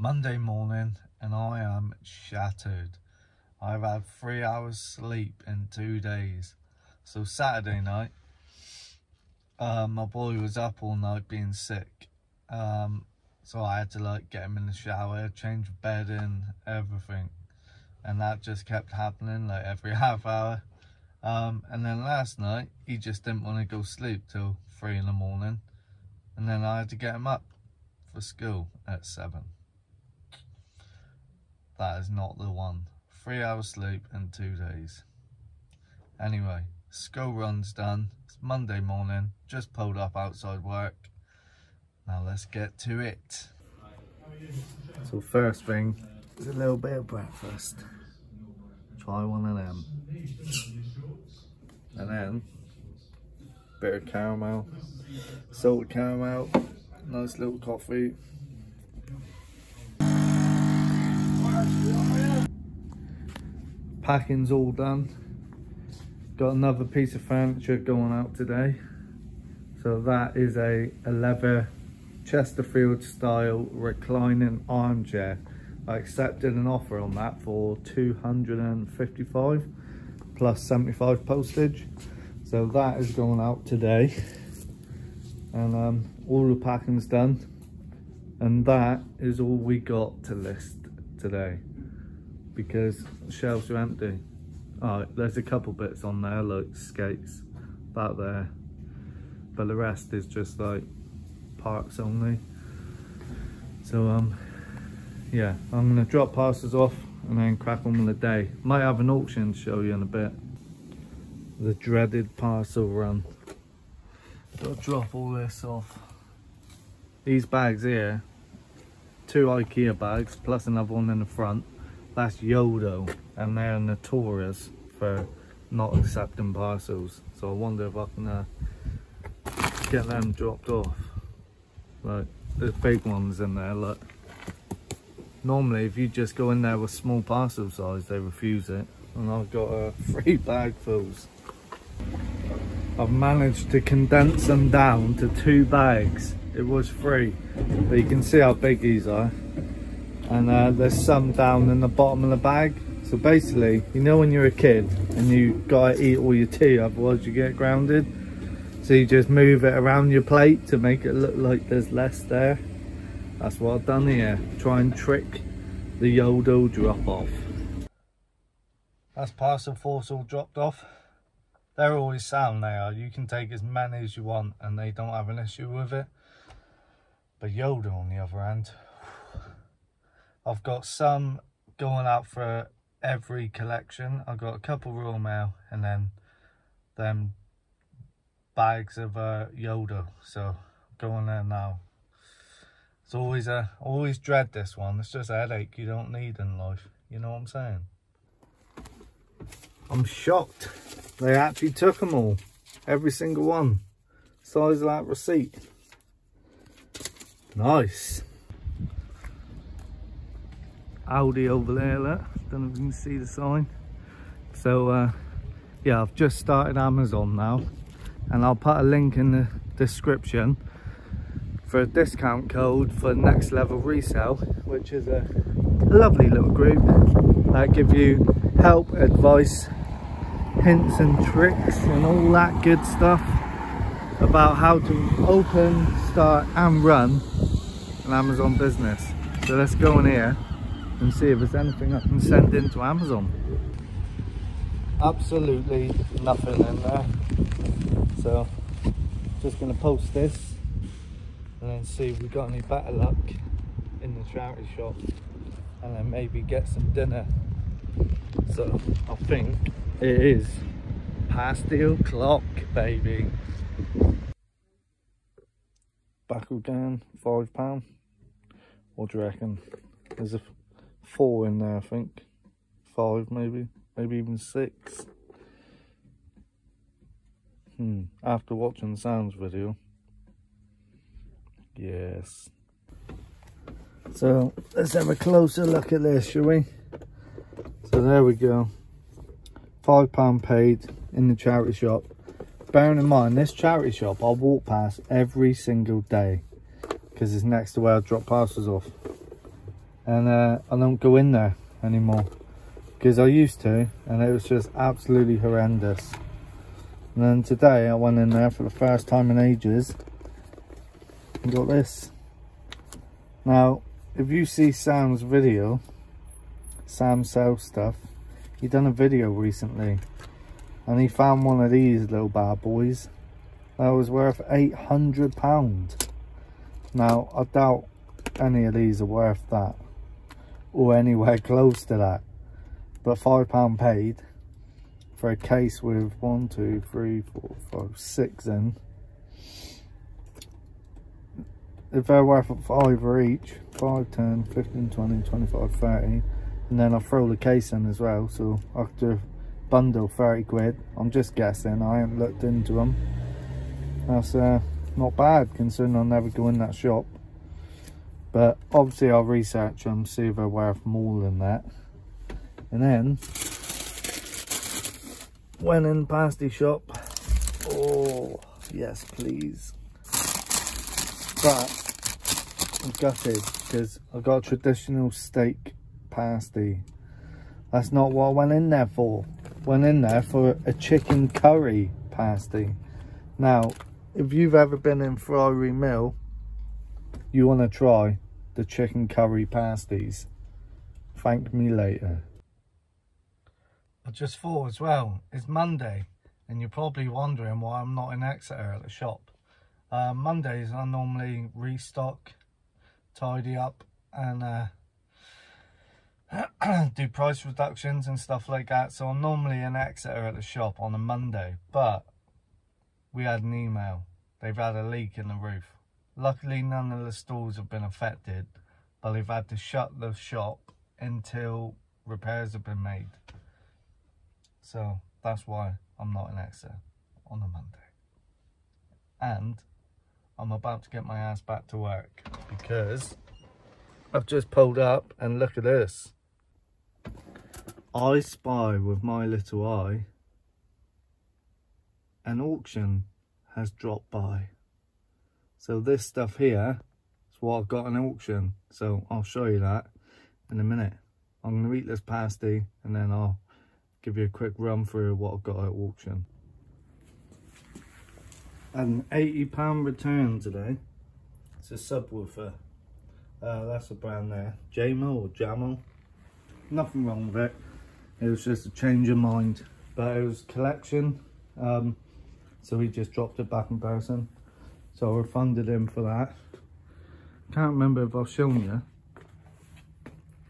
Monday morning and I am shattered. I've had 3 hours sleep in 2 days. So Saturday night, my boy was up all night being sick. So I had to like get him in the shower, change the bed and everything. And that just kept happening like every half hour. And then last night, he just didn't want to go sleep till 3 in the morning. And then I had to get him up for school at 7. That is not the one. 3 hours sleep in 2 days. Anyway, school run's done. It's Monday morning, just pulled up outside work. Now let's get to it. So first thing is a little bit of breakfast. Try one of them. And then bit of caramel, salted caramel, nice little coffee. Packing's all done. Got another piece of furniture going out today. So that is a leather Chesterfield style reclining armchair. I accepted an offer on that for $255 plus 75 postage. So that is going out today. And all the packing's done. And that is all we got to list today, because the shelves are empty. Alright, there's a couple bits on there like skates about there, but the rest is just like parts only. So yeah, I'm gonna drop parcels off and then crack on with the day. Might have an auction to show you in a bit. The dreaded parcel run. Gotta drop all this off. These bags here, 2 IKEA bags plus another one in the front. That's Yodo, and they're notorious for not accepting parcels. So I wonder if I can get them dropped off. Like, there's big ones in there, look. Normally if you just go in there with small parcel size, they refuse it. And I've got 3 bagfuls. I've managed to condense them down to 2 bags. It was 3, but you can see how big these are. And there's some down in the bottom of the bag. So basically, you know when you're a kid and you gotta eat all your tea, otherwise you get grounded. So you just move it around your plate to make it look like there's less there. That's what I've done here. Try and trick the Yodo drop off. That's parcel 4's all dropped off. They're always sound, they are. You can take as many as you want and they don't have an issue with it. But Yodo on the other hand, I've got some going out for every collection. I've got a couple Royal Mail and then them bags of Yodo. So going there now. It's always dread this one. It's just a headache you don't need in life. You know what I'm saying? I'm shocked. They actually took them all. Every single one. Size of that receipt. Nice. Audi over there, look. Don't know if you can see the sign. So yeah, I've just started Amazon now, and I'll put a link in the description for a discount code for Next Level Resale, which is a lovely little group that give you help, advice, hints and tricks and all that good stuff about how to open, start and run an Amazon business. So let's go in here and see if there's anything I can send into Amazon. Absolutely nothing in there. So just gonna post this and then see if we got any better luck in the charity shop, and then maybe get some dinner. So I think it is past the o'clock, baby. Back again, £5. What do you reckon? There's a 4 in there, I think. 5 maybe even 6. After watching the sounds video. Yes. So let's have a closer look at this, shall we? So there we go. £5 paid in the charity shop. Bearing in mind, this charity shop I walk past every single day because it's next to where I drop parcels off. and I don't go in there anymore, because I used to, and it was just absolutely horrendous. And then today I went in there for the first time in ages and got this. Now, if you see Sam's video, Sam sells stuff, he done a video recently and he found one of these little bad boys that was worth £800. Now, I doubt any of these are worth that or anywhere close to that, but £5 paid for a case with 1, 2, 3, 4, 5, 6 in. If they're worth £5 each, 5, 10, 15, 20, 25, 30, and then I'll throw the case in as well, so I have to bundle 30 quid. I'm just guessing, I haven't looked into them. That's not bad considering I'll never go in that shop, but obviously I'll research them, see if they're worth more than that. And then went in the pasty shop. Oh yes please, but I'm gutted because I got a traditional steak pasty. That's not what I went in there for. Went in there for a chicken curry pasty. Now, if you've ever been in Friary Mill, you want to try the chicken curry pasties. Thank me later. I just thought as well, it's Monday and you're probably wondering why I'm not in Exeter at the shop. Mondays I normally restock, tidy up and do price reductions and stuff like that, so I'm normally in Exeter at the shop on a Monday, but we had an email. They've had a leak in the roof. Luckily none of the stores have been affected, but they've had to shut the shop until repairs have been made. So that's why I'm not in Exeter on a Monday. And I'm about to get my ass back to work because I've just pulled up and look at this. I spy with my little eye an auction has dropped by. So this stuff here is what I've got an auction. So I'll show you that in a minute. I'm going to eat this pasty and then I'll give you a quick run through what I've got at auction. An £80 return today. It's a subwoofer. That's a brand there. JMO or Jamel. Nothing wrong with it. It was just a change of mind. But it was collection. So he just dropped it back in person. So I refunded him for that. Can't remember if I've shown you,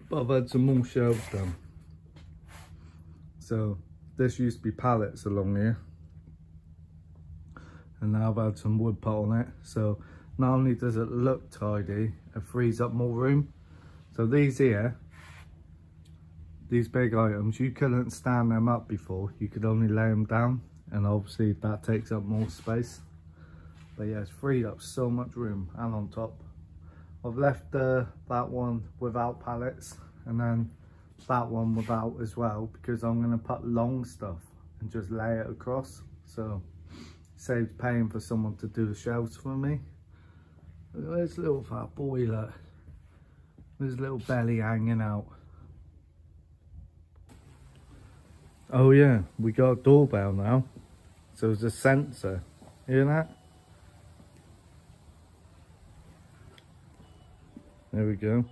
but I've had some more shelves done. So this used to be pallets along here, and now I've had some wood put on it. So not only does it look tidy, it frees up more room. So these here, these big items, you couldn't stand them up before. You could only lay them down, and obviously that takes up more space. But yeah, it's freed up so much room. And on top, I've left that one without pallets, and then that one without as well, because I'm going to put long stuff and just lay it across. So it saves paying for someone to do the shelves for me. Look at this little fat boy, look. His little belly hanging out. Oh yeah, we got a doorbell now. So it's a sensor. Hear that? There we go.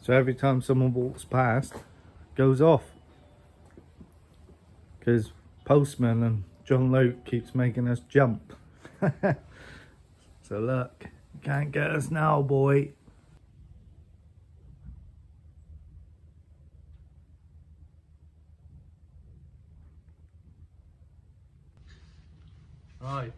So every time someone walks past, it goes off. Because Postman and John Luke keeps making us jump. So look, you can't get us now, boy. Right,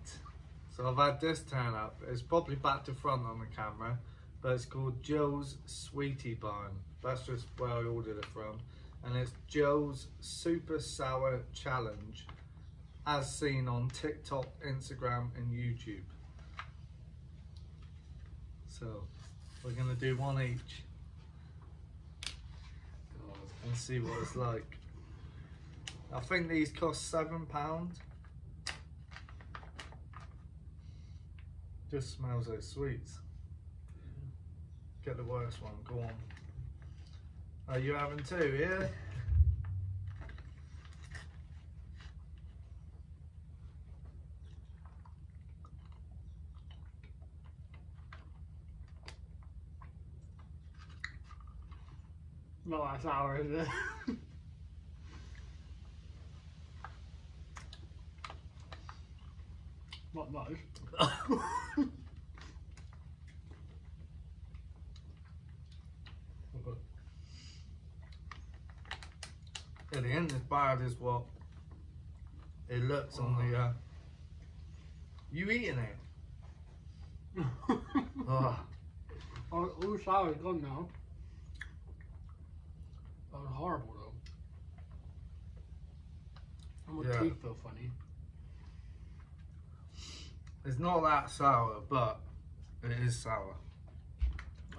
so I've had this turn up. It's probably back to front on the camera, but it's called Joe's Sweetie Barn. That's just where I ordered it from. And it's Joe's Super Sour Challenge, as seen on TikTok, Instagram and YouTube. So we're gonna do one each and see what it's like. I think these cost £7. Just smells like sweets. Get the worst one, go on. Are you having two, yeah? Not that sour, is it? Not much. It ain't as bad as what it looks on the. You eating it? Oh. All sour is gone now. That was horrible though. And my teeth feel funny. It's not that sour, but it is sour.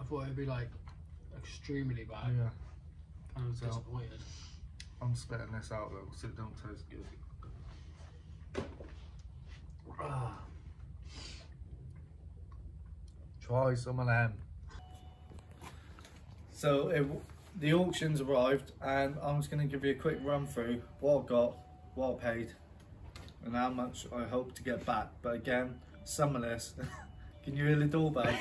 I thought it'd be like extremely bad. Yeah. I was disappointed. I'm spitting this out though, so it don't taste good. Try some of them. So the auction's arrived, and I'm just going to give you a quick run through what I got, what I paid, and how much I hope to get back. But again, some of this, can you hear the doorbell?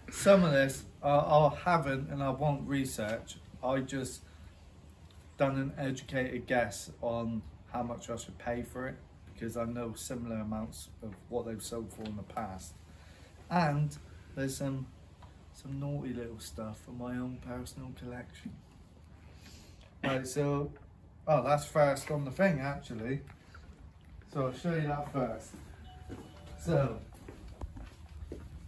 Some of this I haven't, and I won't research. I just done an educated guess on how much I should pay for it, because I know similar amounts of what they've sold for in the past. And there's some naughty little stuff for my own personal collection. Right, so, oh, that's first on the thing actually. So I'll show you that first. So,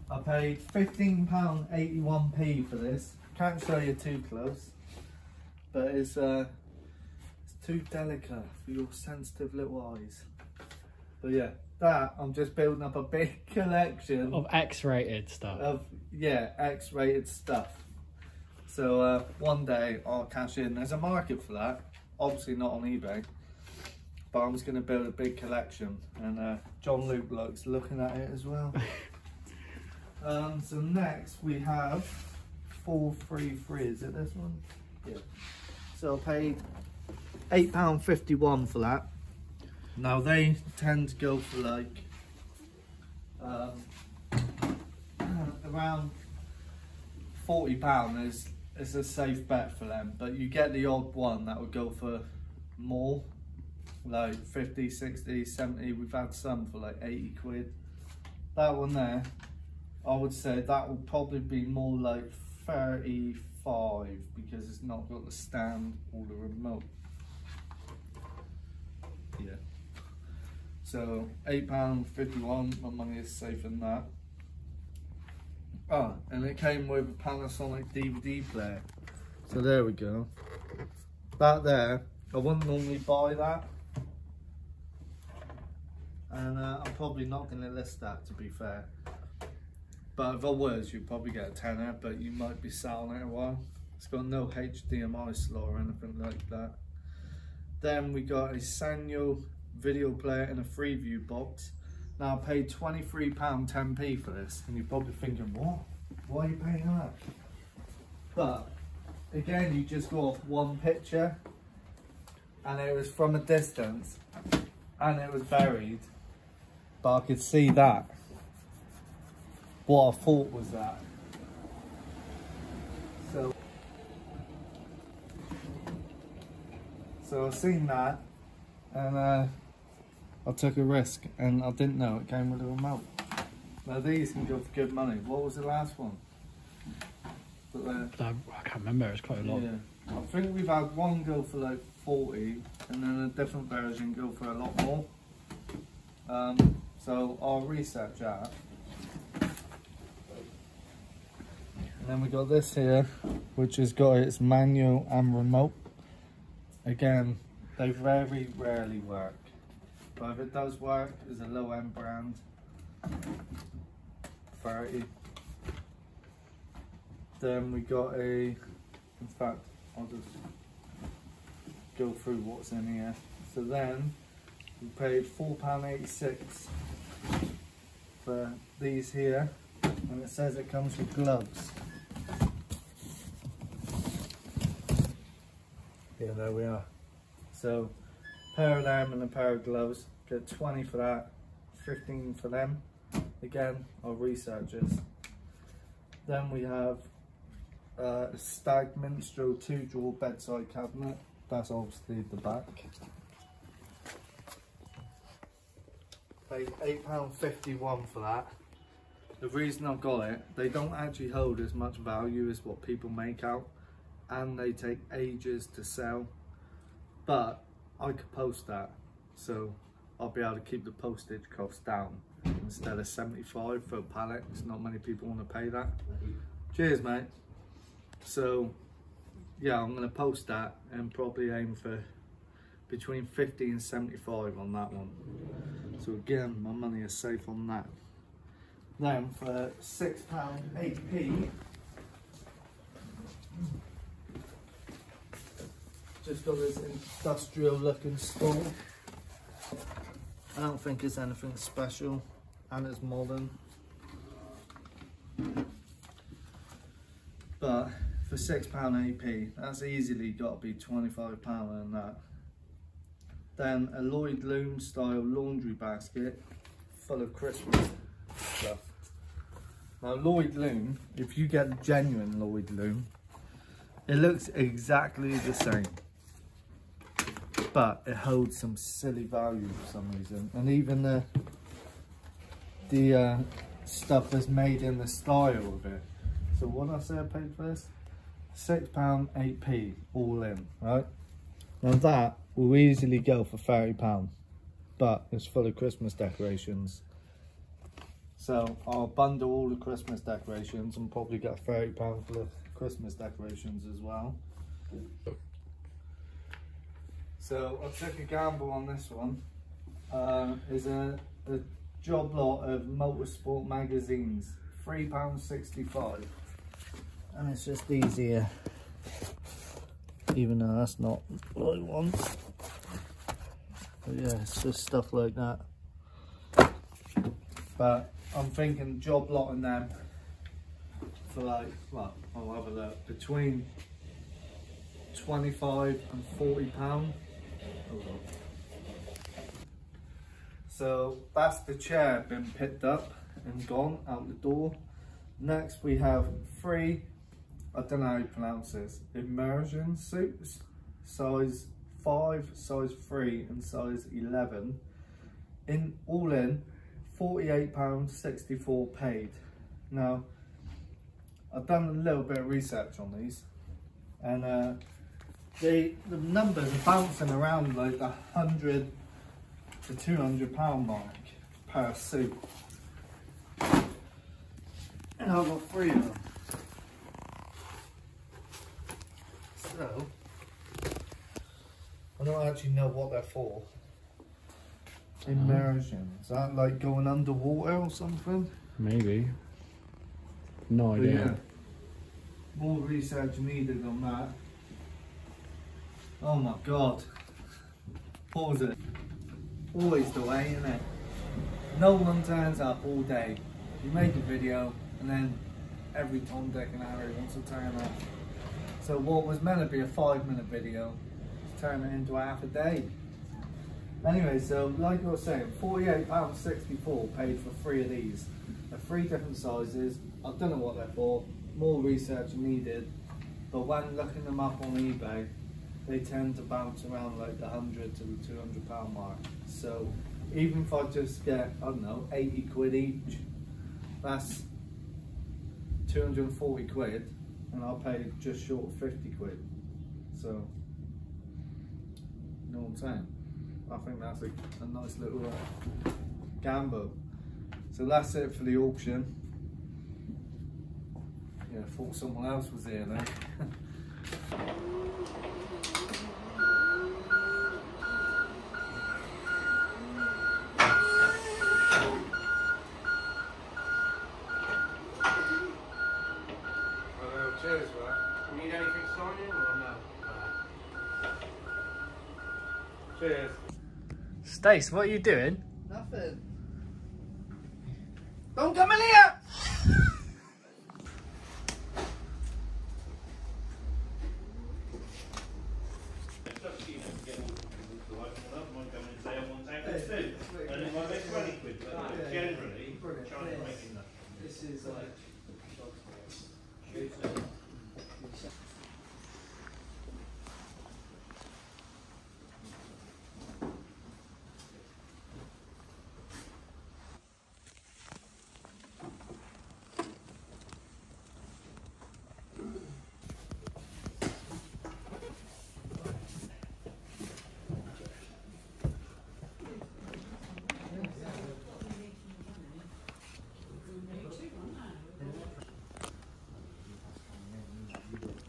I paid £15.81p for this. Can't show you too close, but it's too delicate for your sensitive little eyes. But yeah, that I'm just building up a big collection of X-rated stuff. Of X-rated stuff. So one day I'll cash in. There's a market for that. Obviously not on eBay, but I'm just going to build a big collection, and John Luke looks looking at it as well. So next we have 433. Is it this one? Yeah. So I paid £8.51 for that. Now they tend to go for like around £40 is a safe bet for them, but you get the odd one that would go for more, like 50, 60, 70. We've had some for like 80 quid. That one there, I would say that will probably be more like 35, because it's not got the stand or the remote. Yeah. So £8.51, my money is safe in that. Oh, and it came with a Panasonic DVD player. So there we go. That there, I wouldn't normally buy that. And I'm probably not going to list that, to be fair. But if I was, you'd probably get a tenner, but you might be selling it a while. It's got no HDMI slot or anything like that. Then we got a Sanyo video player in a Freeview box. Now I paid £23.10p for this, and you're probably thinking, what? Why are you paying that? But again, you just go off one picture, and it was from a distance, and it was buried, but I could see that. What I thought was that. So I seen that, and I took a risk, and I didn't know it came with a remote. Now these can go for good money. What was the last one? I can't remember, it's quite a lot. Yeah, I think we've had one go for like 40, and then a different version go for a lot more. So I'll research that. And then we got this here, which has got its manual and remote. Again, they very rarely work, but if it does work, it's a low-end brand. 30. Then we got in fact, I'll just go through what's in here. So then we paid £4.86 for these here. And it says it comes with gloves. Yeah, there we are. So, pair of them and a pair of gloves. Get 20 for that, 15 for them. Again, our researchers. Then we have a Stag Minstrel 2-drawer bedside cabinet. That's obviously the back. Paid £8.51 for that. The reason I've got it, they don't actually hold as much value as what people make out, and they take ages to sell, but I could post that, so I'll be able to keep the postage costs down. Instead of 75 for a pallet, it's not many people want to pay that. Cheers, mate. So yeah, I'm going to post that and probably aim for between 50 and 75 on that one. So again, my money is safe on that. Then for £6.8p, just got this industrial looking stool. I don't think it's anything special, and it's modern. But for £6.8p, that's easily got to be £25 in that. Then a Lloyd Loom style laundry basket full of Christmas stuff. Now Lloyd Loom, if you get genuine Lloyd Loom, it looks exactly the same, but it holds some silly value for some reason. And even the stuff that's made in the style of it. So what did I say I paid for this? £6.8p all in, right? Now that will easily go for £30, but it's full of Christmas decorations. So I'll bundle all the Christmas decorations and probably get £30 for the Christmas decorations as well. So I took a gamble on this one. Is a job lot of motorsport magazines, £3.65. And it's just easier, even though that's not what I want. But yeah, it's just stuff like that. But I'm thinking job lotting them for like, well, I'll have a look, between £25 and £40. So that's the chair been picked up and gone out the door. Next we have 3, I don't know how you pronounce this, immersion suits, size 5, size 3 and size 11. All in £48.64 paid. Now I've done a little bit of research on these, and the numbers are bouncing around like the £100 to £200 mark per suit. And I've got 3 of them. So I don't actually know what they're for. Immersion. Is that like going underwater or something? Maybe. No idea. Yeah, more research needed on that. Oh my god. Pause it. Always the way, isn't it? No one turns up all day. You make a video and then every Tom, Dick and Harry wants to turn up. So what was meant to be a 5-minute video is turning it into half a day. Anyway, so like I was saying, £48.64 paid for 3 of these. They're 3 different sizes. I don't know what they're for. More research needed. But when looking them up on eBay, they tend to bounce around like the £100 to the £200 mark. So even if I just get, I don't know, 80 quid each, that's 240 quid, and I'll pay just short of 50 quid. So, you know what I'm saying? I think that's a nice little gamble. So that's it for the auction. Yeah, I thought someone else was here then. Cheers, right? You need anything signing or no? Cheers. Stace, what are you doing? Nothing. Don't come in here! liquid, but generally, China's making that. This is like.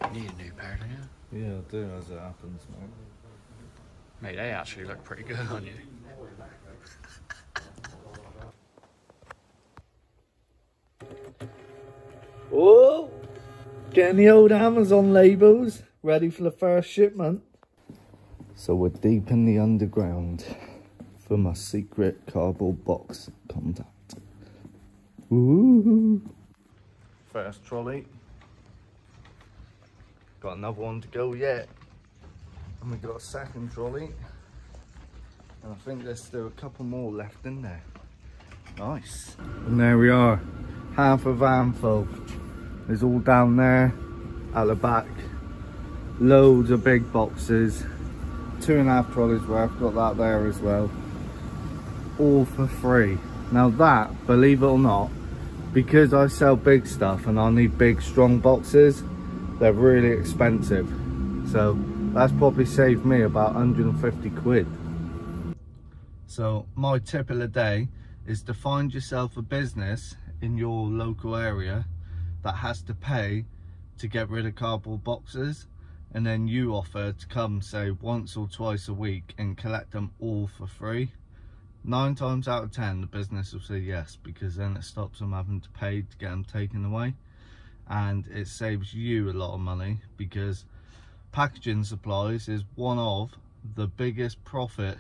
You need a new pair, don't you? Yeah, I do, as it happens, mate. Mate, they actually look pretty good on you. Oh, getting the old Amazon labels ready for the first shipment. So we're deep in the underground for my secret cardboard box contact. Ooh. First trolley. Got another one to go yet. And we got a second trolley. And I think there's still a couple more left in there. Nice. And there we are. Half a van full. It's all down there at the back. Loads of big boxes. 2.5 trolleys worth. Got that there as well. All for free. Now that, believe it or not, because I sell big stuff and I need big strong boxes, they're really expensive. So that's probably saved me about 150 quid. So my tip of the day is to find yourself a business in your local area that has to pay to get rid of cardboard boxes, and then you offer to come, say, once or twice a week and collect them all for free. 9 times out of 10 the business will say yes, because then it stops them having to pay to get them taken away, and it saves you a lot of money, because packaging supplies is one of the biggest profit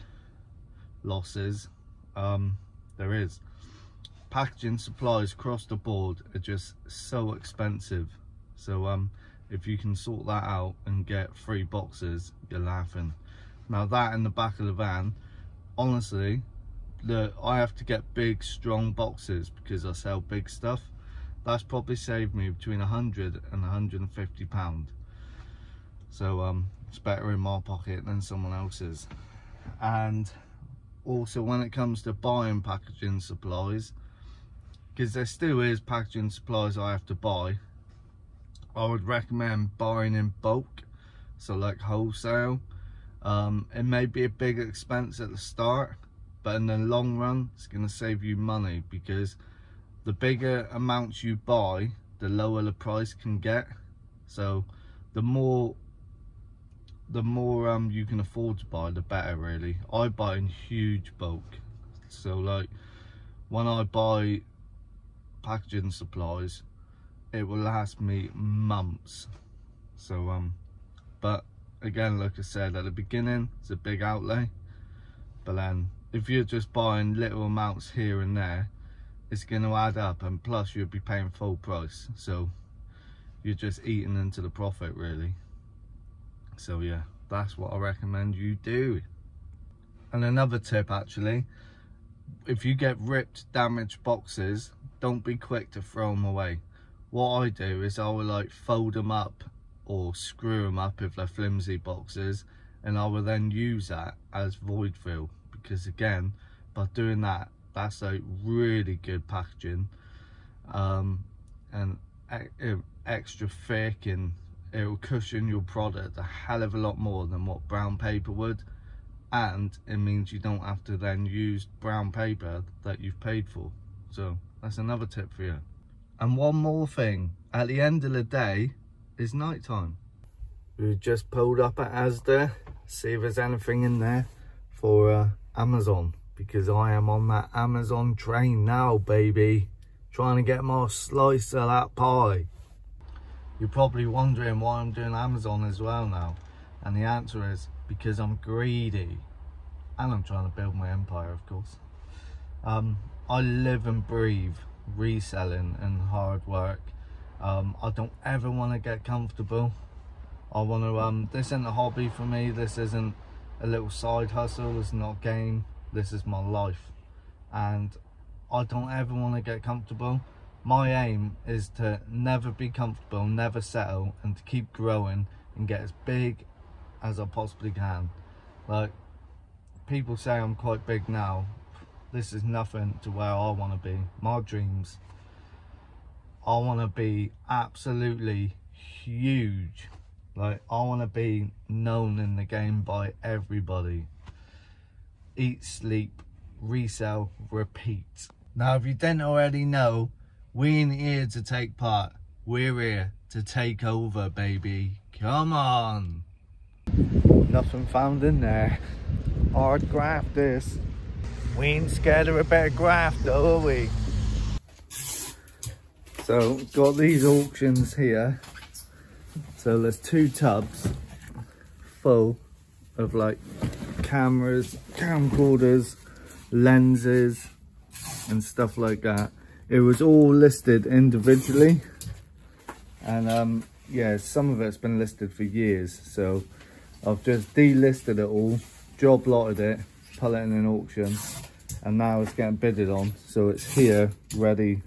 losses there is. Packaging supplies across the board are just so expensive, so if you can sort that out and get free boxes, you're laughing. Now that in the back of the van, honestly, I have to get big strong boxes because I sell big stuff. That's probably saved me between 100 and 150 pound. So it's better in my pocket than someone else's. And also when it comes to buying packaging supplies, because there still is packaging supplies I have to buy, I would recommend buying in bulk, so like wholesale. It may be a big expense at the start, but in the long run it's going to save you money, because the bigger amounts you buy, the lower the price can get. So the more you can afford to buy, the better really. I buy in huge bulk, so like when I buy packaging supplies, it will last me months. So but again, like I said at the beginning, it's a big outlay, but then if you're just buying little amounts here and there, it's going to add up, and plus you'll be paying full price, so you're just eating into the profit really. So yeah, that's what I recommend you do. And another tip actually, if you get ripped, damaged boxes, don't be quick to throw them away. What I do is I will like fold them up or screw them up if they're flimsy boxes, and I will then use that as void fill, because again, by doing that, that's like really good packaging, and extra thick, and it will cushion your product a hell of a lot more than what brown paper would, and it means you don't have to then use brown paper that you've paid for. So that's another tip for you. And one more thing, at the end of the day, it's night time. We just pulled up at Asda, see if there's anything in there for Amazon, because I am on that Amazon train now, baby, trying to get my slice of that pie. You're probably wondering why I'm doing Amazon as well now, and the answer is because I'm greedy, and I'm trying to build my empire, of course. I live and breathe reselling and hard work. I don't ever want to get comfortable. I want to this isn't a hobby for me, this isn't a little side hustle, it's not a game, this is my life, and I don't ever want to get comfortable. My aim is to never be comfortable, never settle, and to keep growing and get as big as I possibly can. Like, people say I'm quite big now. This is nothing to where I want to be. My dreams, I want to be absolutely huge. Like, I want to be known in the game by everybody. Eat, sleep, resell, repeat. Now, if you didn't already know, we ain't here to take part. We're here to take over, baby. Come on. Nothing found in there. Hard graft this. We ain't scared of a bit of graft though, are we? So, got these auctions here. So there's 2 tubs full of like cameras, camcorders, lenses and stuff like that. It was all listed individually, and yeah, some of it's been listed for years, so I've just delisted it all, job lotted it, put it in an auction, and now it's getting bidded on, so it's here ready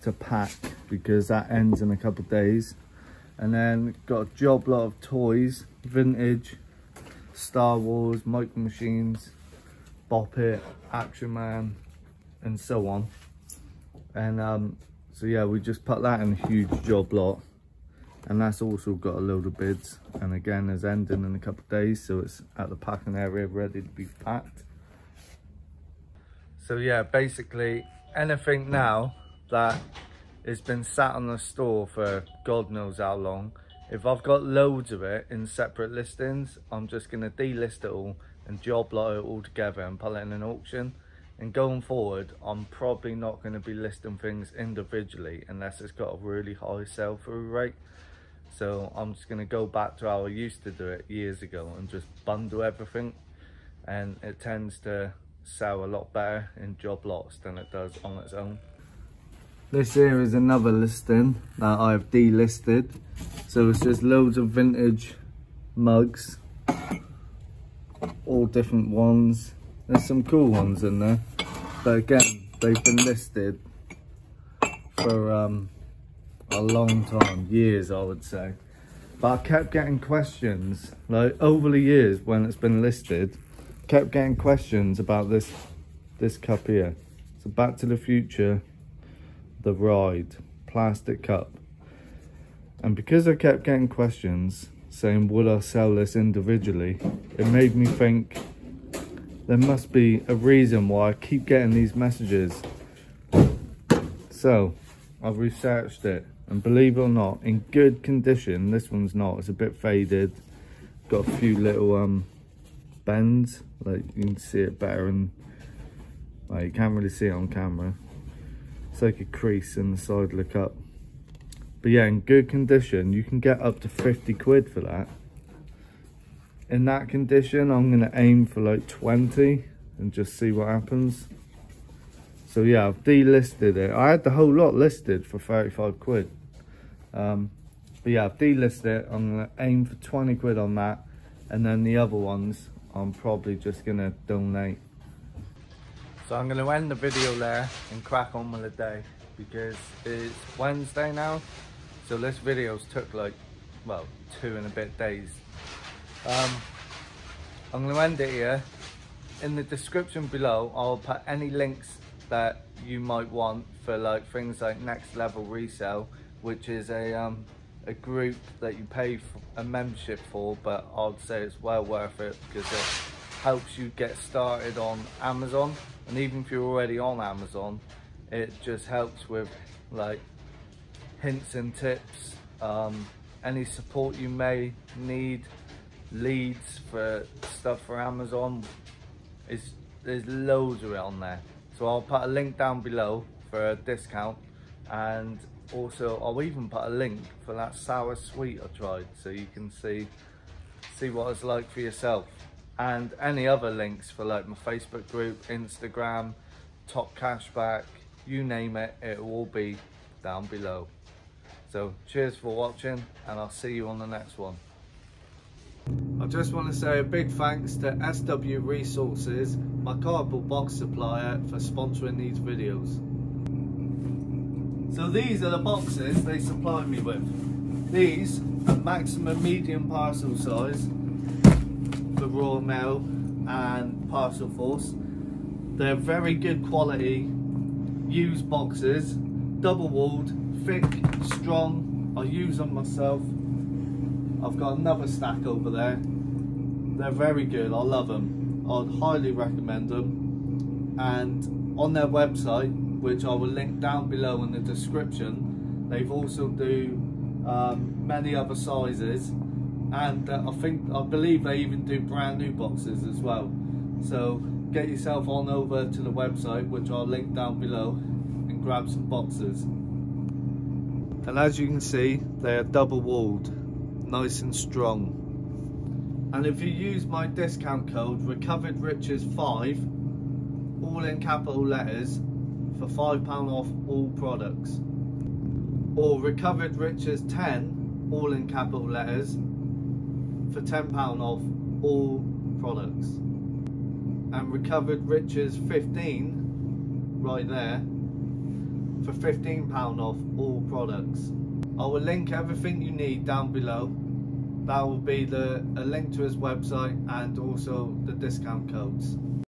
to pack because that ends in a couple of days. And then got a job lot of toys, vintage, Star Wars, Micro Machines, Bop It, Action Man, and so on. And so yeah, we just put that in a huge job lot, and that's also got a load of bids, and again is ending in a couple of days, so it's at the packing area ready to be packed. So yeah, basically anything now that it's been sat on the store for God knows how long, if I've got loads of it in separate listings, I'm just going to delist it all and job lot it all together and put it in an auction. And going forward, I'm probably not going to be listing things individually unless it's got a really high sell-through rate. So I'm just going to go back to how I used to do it years ago and just bundle everything, and it tends to sell a lot better in job lots than it does on its own. This here is another listing that I've delisted. So it's just loads of vintage mugs, all different ones. There's some cool ones in there, but again, they've been listed for a long time, years I would say. But I kept getting questions, like over the years when it's been listed, kept getting questions about this cup here. So Back to the Future, the ride, plastic cup. And because I kept getting questions saying would I sell this individually, it made me think there must be a reason why I keep getting these messages. So I've researched it, and believe it or not, in good condition. This one's not, it's a bit faded, got a few little bends, like you can see it better, and like, you can't really see it on camera. It's like a crease in the side of the cup. But yeah, in good condition, you can get up to 50 quid for that. In that condition, I'm gonna aim for like 20 and just see what happens. So yeah, I've delisted it. I had the whole lot listed for 35 quid. But yeah, I've delisted it. I'm gonna aim for 20 quid on that. And then the other ones, I'm probably just gonna donate. So I'm going to end the video there and crack on with the day, because it's Wednesday now. So this video's took like, well, 2 and a bit days. I'm going to end it here. In the description below, I'll put any links that you might want for like things like Next Level Resale, which is a group that you pay for a membership for, but I'd say it's well worth it because it helps you get started on Amazon. And even if you're already on Amazon, it just helps with like hints and tips, any support you may need, leads for stuff for Amazon. There's loads of it on there. So I'll put a link down below for a discount, and also I'll even put a link for that sour sweet I tried, so you can see what it's like for yourself. And any other links for like my Facebook group, Instagram, TopCashback, you name it, it will all be down below. So cheers for watching, and I'll see you on the next one. I just want to say a big thanks to SW Resources, my cardboard box supplier, for sponsoring these videos. So these are the boxes they supply me with. These are maximum medium parcel size for Royal Mail and Parcel Force. They're very good quality used boxes, double walled, thick, strong. I use them myself. I've got another stack over there. They're very good, I love them. I'd highly recommend them. And on their website, which I will link down below in the description, they've also do many other sizes, and I believe they even do brand new boxes as well. So get yourself on over to the website, which I'll link down below, and grab some boxes. And as you can see, they are double walled, nice and strong. And if you use my discount code RecoveredRiches5, all in capital letters, for £5 off all products, or RecoveredRiches10, all in capital letters, for £10 off all products, and RecoveredRiches15 right there for £15 off all products. I will link everything you need down below. That will be a link to his website and also the discount codes.